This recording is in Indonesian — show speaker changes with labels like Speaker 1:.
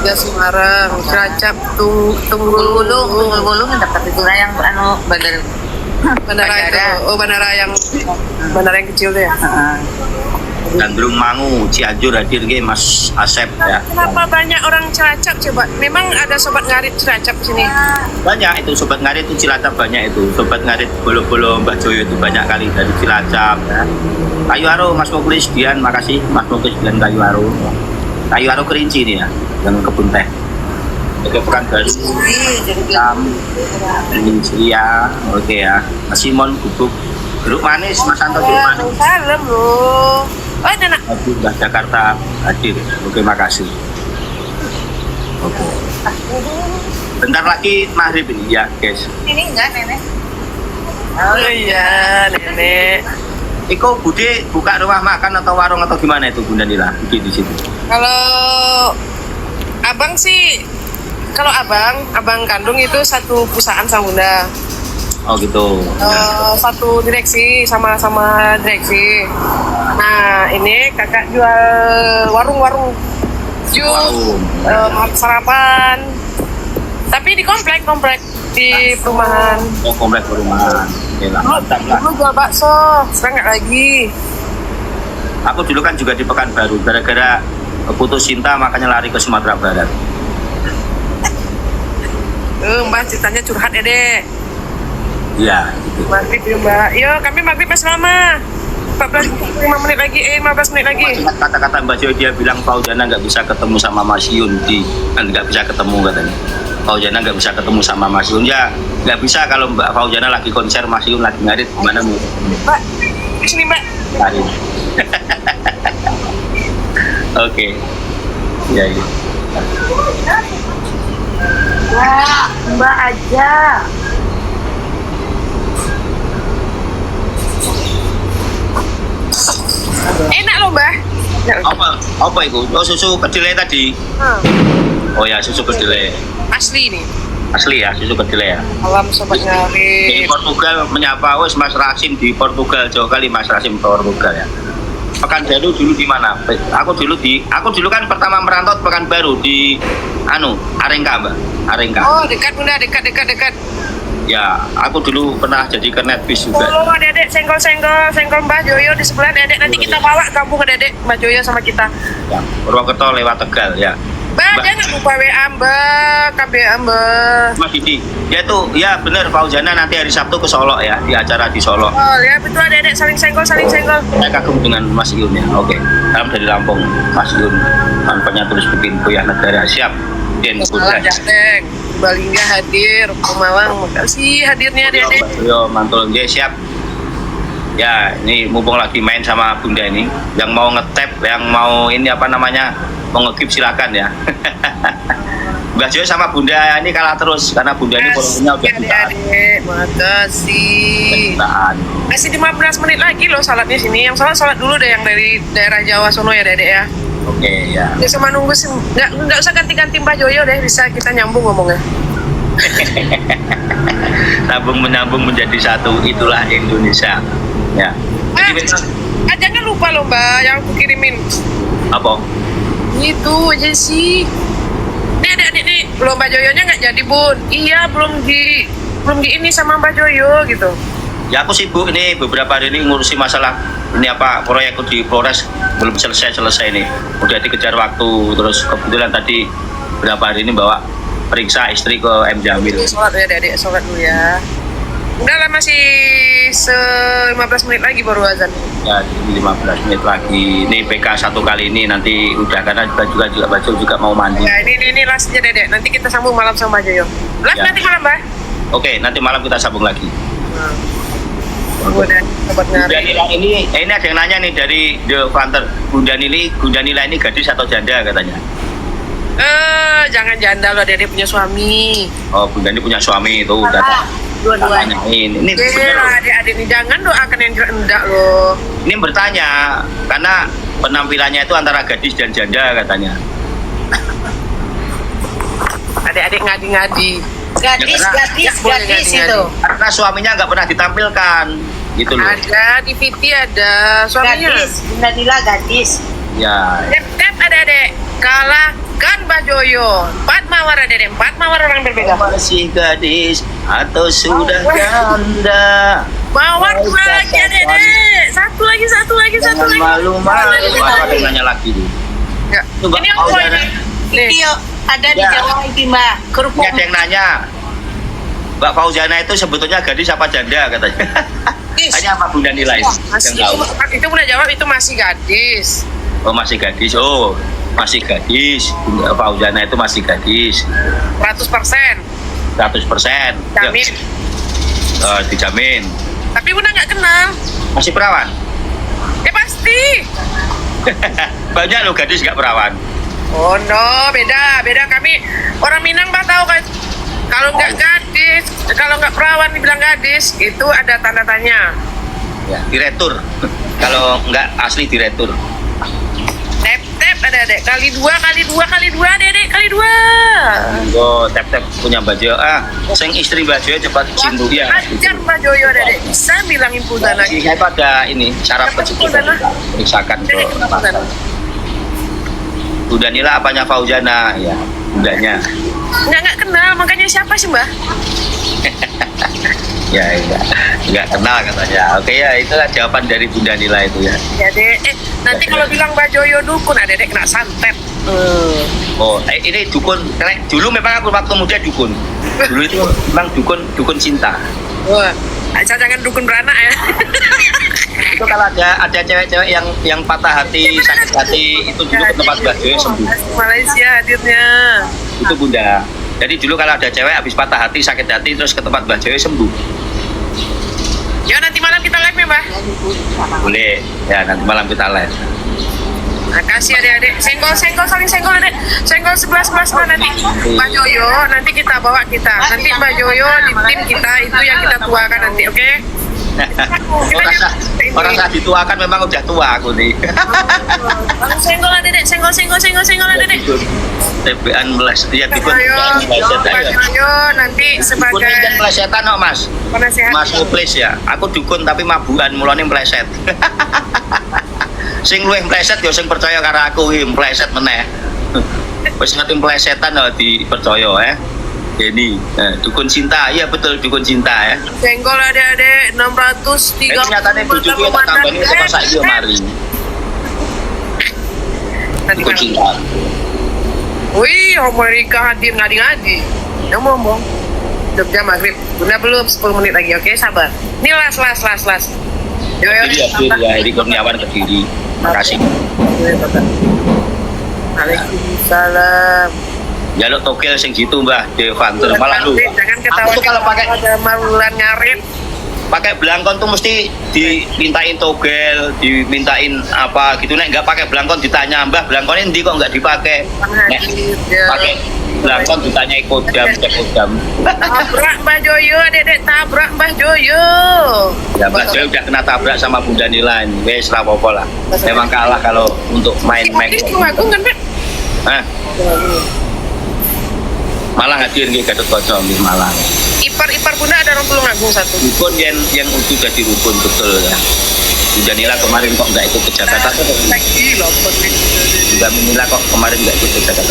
Speaker 1: Ya Semarang, Cilacap,
Speaker 2: Tunggul-gulung yang dekat itu lah yang bandar
Speaker 1: bandara itu. Oh, bandara yang kecil tuh ya.
Speaker 3: Gandrung Mangu, Cianjur hadir ge Mas Asep ya.
Speaker 1: Kenapa banyak orang Cilacap coba? Memang ada sobat ngarit Cilacap sini.
Speaker 3: Banyak itu sobat ngarit itu Cilacap banyak itu. Sobat ngarit bolo-bolo Mbak Joyo itu banyak kali dari Cilacap ya. Kayu Aro Mas Muklis Dian, makasih Mas Muklis Dian Kayu Aro. Kayu Aro Kerinci nih ya, yang kebun teh. Oke, Pekanbaru. Ceria, oke ya. Mas Simon Gubuk. Jeruk manis, Mas Santo jeruk manis.
Speaker 1: Salam loh. Oh, ada nak.
Speaker 3: Mbak Jakarta hadir. Oke, makasih. Oke. Bentar lagi maghrib ini ya, guys.
Speaker 2: ini enggak nenek.
Speaker 1: Oh iya, nenek.
Speaker 3: Iko Bude buka rumah makan atau warung atau gimana itu Bunda Nila? Bude di situ.
Speaker 1: Kalau abang sih, kalau abang kandung itu satu perusahaan sama Bunda.
Speaker 3: Oh gitu.
Speaker 1: Satu direksi sama direksi. Nah ini kakak jual warung sarapan. Tapi di komplek di perumahan.
Speaker 3: Oh, komplek perumahan. Oke lah, mantap lah.
Speaker 1: Dulu jual bakso, sekarang nggak lagi.
Speaker 3: Aku dulu kan juga di Pekanbaru. Gara-gara putus cinta makanya lari ke Sumatera Barat.
Speaker 1: Mbak ceritanya curhat ya dek.
Speaker 3: Iya. Gitu.
Speaker 1: Maghrib ya mbak. Yo kami maghrib masih lama. 15 menit lagi, 15 menit lagi.
Speaker 3: Ingat kata-kata Mbak Joy, dia bilang Fauzana nggak bisa ketemu sama Mas Yun nggak bisa ketemu katanya. Fauzana nggak bisa ketemu sama Mas Yun ya, nggak bisa kalau Mbak Fauzana lagi konser, Mas Yun lagi ngarit, gimana mau?
Speaker 1: Mbak, di sini mbak.
Speaker 3: Ngarit. Oke. Ya.
Speaker 2: Wah, Mbak aja.
Speaker 1: Enak loh mbak.
Speaker 3: Apa itu? Oh, susu kedelai tadi. Oh ya, susu kedelai.
Speaker 1: Asli nih.
Speaker 3: Asli ya, susu kedelai ya.
Speaker 1: Alam sobat
Speaker 3: Di
Speaker 1: ngarit.
Speaker 3: Portugal menyapa wes Mas Rasim di Portugal, jauh kali Mas Rasim ke Portugal ya. Pekanbaru dulu di mana? Aku dulu kan pertama merantau Pekanbaru di Arengka, Mbak. Arengka.
Speaker 1: Oh dekat bunda, dekat.
Speaker 3: Ya, aku dulu pernah jadi kernet bis juga.
Speaker 1: Oh dedek senggol Mbak Joyo di sebelah dedek. Nanti kita bawa kampung ke dedek Mbak Joyo sama kita.
Speaker 3: Ya, Purwokerto lewat Tegal ya.
Speaker 1: Mbak jangan lupa WA Mbak, KBA Mbak.
Speaker 3: Mas Didi, ya benar Fauzana nanti hari Sabtu ke Solo ya, di acara di Solo.
Speaker 1: Oh ya betul dedek saling senggol.
Speaker 3: Saya kagum dengan Mas Yun ya. Oke, salam dari Lampung, Mas Yun. Tanpanya tulis bikin Boyah Negara siap. Den
Speaker 1: Malang Jateng, Balingga hadir, Pemalang, makasih hadirnya dedek.
Speaker 3: Yo mantul dia siap. Ya, ini mumpung lagi main sama Bunda ini, yang mau ngetap, yang mau ini apa namanya, mau ngekip silakan ya. Mbak Joy sama Bunda ini kalah terus karena Bunda ini followernya udah jutaan.
Speaker 1: Adik, makasih.
Speaker 3: Jutaan.
Speaker 1: Masih 15 menit lagi loh salatnya sini. Yang salat dulu deh yang dari daerah Jawa sono ya dedek ya.
Speaker 3: Oke ya.
Speaker 1: Ya sama nunggu sih, nggak usah ganti-ganti Mbak Joyo deh, bisa kita nyambung ngomongnya.
Speaker 3: Sambung menyambung menjadi satu, itulah Indonesia. Ya.
Speaker 1: Jangan lupa loh Mbak yang aku kirimin.
Speaker 3: Apa?
Speaker 1: Itu aja sih. Nih adik nih, belum Mbak Joyonya nggak jadi bun. Iya belum di ini sama Mbak Joyo gitu.
Speaker 3: Ya aku sibuk ini beberapa hari ini ngurusi masalah ini apa proyek di Flores belum selesai nih. Udah dikejar waktu, terus kebetulan tadi berapa hari ini bawa periksa istri ke M Jamil.
Speaker 1: Sholat ya adik, sholat dulu ya. Udah lah masih 15 menit lagi baru azan.
Speaker 3: Ya 15 menit lagi. Ini PK satu kali ini nanti udah karena baju juga mau mandi.
Speaker 1: Ya ini lastnya dedek. Nanti kita sambung malam sama Mbak Joyo. Last
Speaker 3: Ya.
Speaker 1: nanti malam Mbak.
Speaker 3: Oke, nanti malam kita sambung lagi.
Speaker 1: Udah sobat
Speaker 3: Bunda
Speaker 1: ngarit.
Speaker 3: Nila ini ada yang nanya nih dari The Fronter. Bunda Nila ini gadis atau janda katanya?
Speaker 1: Jangan janda loh, dedek punya suami.
Speaker 3: Oh, Bunda ini punya suami itu udah
Speaker 2: Dua-duanya.
Speaker 3: tanyain. Ini bener
Speaker 1: Bella,
Speaker 3: loh.
Speaker 1: adik-adik nih jangan doakan yang enggak loh.
Speaker 3: Ini bertanya karena penampilannya itu antara gadis dan janda katanya.
Speaker 1: Adik-adik ngadi-ngadi.
Speaker 2: Gadis itu.
Speaker 3: Karena suaminya nggak pernah ditampilkan, gitu loh.
Speaker 1: Ada di VT ada suaminya.
Speaker 2: Gadis, Bunda Nila gadis.
Speaker 3: Ya,
Speaker 1: Tep adik-adik, kalahkan Joyo. 4 mawar Dede, 4 mawar orang berbeda.
Speaker 3: Masih gadis atau sudah janda?
Speaker 1: Mawar 2 lagi Dede. Satu lagi.
Speaker 3: Malu-malu. Ada nanya lagi nih.
Speaker 1: Ya.
Speaker 3: Coba
Speaker 1: Ini yang
Speaker 3: kau
Speaker 1: poin.
Speaker 3: jangan.
Speaker 1: Nih.
Speaker 2: Iya, ada di
Speaker 3: Ya.
Speaker 2: Jawa itu Mbak. Kerupuk.
Speaker 3: Ini ada yang nanya. Mbak Fauzana itu sebetulnya gadis apa janda katanya? Hanya apa Bunda Nila itu
Speaker 1: Masih,
Speaker 3: yang tahu?
Speaker 1: itu udah jawab, itu masih gadis.
Speaker 3: Oh masih gadis. Oh masih gadis. Bunda Fauzana itu masih gadis.
Speaker 1: 100%.
Speaker 3: 100%.
Speaker 1: Jamin.
Speaker 3: Ya, dijamin.
Speaker 1: Tapi Bunda nggak kenal.
Speaker 3: Masih perawan.
Speaker 1: Ya pasti.
Speaker 3: Banyak loh gadis nggak perawan.
Speaker 1: Oh no, beda kami orang Minang Mbak tahu kan. Kalau nggak gadis, kalau nggak perawan dibilang gadis, itu ada tanda tanya.
Speaker 3: Ya, diretur. Kalau nggak asli diretur.
Speaker 1: Tep ada Dek. Kali dua Dek, kali 2.
Speaker 3: Oh, tep punya baju. Sing istri baju cepat sembuh ya.
Speaker 1: Ajar Mbak Joyo ada Dek. Bisa bilangin pulsana.
Speaker 3: Saya pada ini syarat
Speaker 1: Dapat
Speaker 3: kecukupan
Speaker 1: pulsana.
Speaker 3: periksakan
Speaker 1: Dede
Speaker 3: ke
Speaker 1: kenapa pulsana?
Speaker 3: Bunda Nila apanya Fauzana ya bundanya.
Speaker 1: Nggak kenal, makanya siapa sih Mbak?
Speaker 3: Ya nggak kenal katanya. Oke ya itulah jawaban dari Bunda Nila itu ya.
Speaker 1: Ya Dek, nanti kalau bilang Mbak Joyo dukun ada Dek kena santet.
Speaker 3: Oh ini dukun. Dulu memang aku waktu muda dukun. Dulu itu memang dukun cinta.
Speaker 1: Wah, jangan dukun beranak ya.
Speaker 3: Itu kalau ada cewek-cewek yang patah hati, sakit hati, itu dulu ke tempat Mbak Joyo sembuh.
Speaker 1: Malaysia hadirnya.
Speaker 3: Itu Bunda. Jadi dulu kalau ada cewek habis patah hati, sakit hati, terus ke tempat Mbak Joyo sembuh.
Speaker 1: Ya nanti malam kita live ya Mbak.
Speaker 3: Boleh. Ya nanti malam kita live.
Speaker 1: Makasih adik-adik. Saling senggol adik. Senggol sebelah nanti. Mbak Joyo, nanti kita bawa kita. Nanti Mbak Joyo di tim kita itu yang kita tuakan nanti, oke?
Speaker 3: Orang saat dituakan memang udah tua aku nih.
Speaker 1: Senggol adik, senggol adik.
Speaker 3: TBN meleset ya
Speaker 1: Mbak
Speaker 3: dukun
Speaker 1: Joyo,
Speaker 3: meleset
Speaker 1: Mbak
Speaker 3: aja.
Speaker 1: Joyo nanti
Speaker 3: Dukun
Speaker 1: sebagai
Speaker 3: dan melesetan kok Mas.
Speaker 1: penasehat.
Speaker 3: Mas Muplis ya. Aku dukun tapi mabukan mulane meleset. Sing luwih meleset ya sing percaya karo aku iki meleset meneh. Wis ngerti melesetan kok dipercaya Jadi dukun cinta, iya betul dukun cinta ya.
Speaker 1: Senggol adik-adik 630.
Speaker 3: Nyatane bojoku ya tak tambani kok saiki yo mari. Dukun cinta.
Speaker 1: Wih, Amerika hadir ngadi-ngadi. Yang ngomong. Jogja maghrib. Bunda belum 10 menit lagi, oke sabar. Ini las. Yo,
Speaker 3: Jadi ya Edi Kurniawan Kediri. Makasih.
Speaker 1: Waalaikumsalam.
Speaker 3: Jaluk togel sing gitu Mbah Devantur malah lu.
Speaker 1: Jangan ketawa.
Speaker 3: Aku tuh kalau pakai
Speaker 1: ada malulan ngarit.
Speaker 3: belangkon tuh mesti dimintain togel, dimintain apa gitu. Nek nggak pakai belangkon ditanya Mbah belangkonnya ndi kok nggak dipakai. Nek pakai belangkon ditanya kodam, cek kodam.
Speaker 1: Tabrak Mbak Joyo, Dedek tabrak Mbah Joyo.
Speaker 3: Ya Mbah Joyo udah kena tabrak sama Bunda Nila ini. Wes ra apa-apa lah. Memang kalah kalau untuk main-main.
Speaker 1: Ini aku kan Mbak.
Speaker 3: Hah? Malang hadir nggih Gatot-Kaca nggih Malang.
Speaker 1: Ipar Bunda ada orang Tulung Agung 1.
Speaker 3: Rukun yang utuh jadi rukun betul ya. Bunda Nila kemarin kok nggak ikut ke Jakarta?
Speaker 1: Lagi loh,
Speaker 3: Bunda Nila kok kemarin nggak ikut ke Jakarta?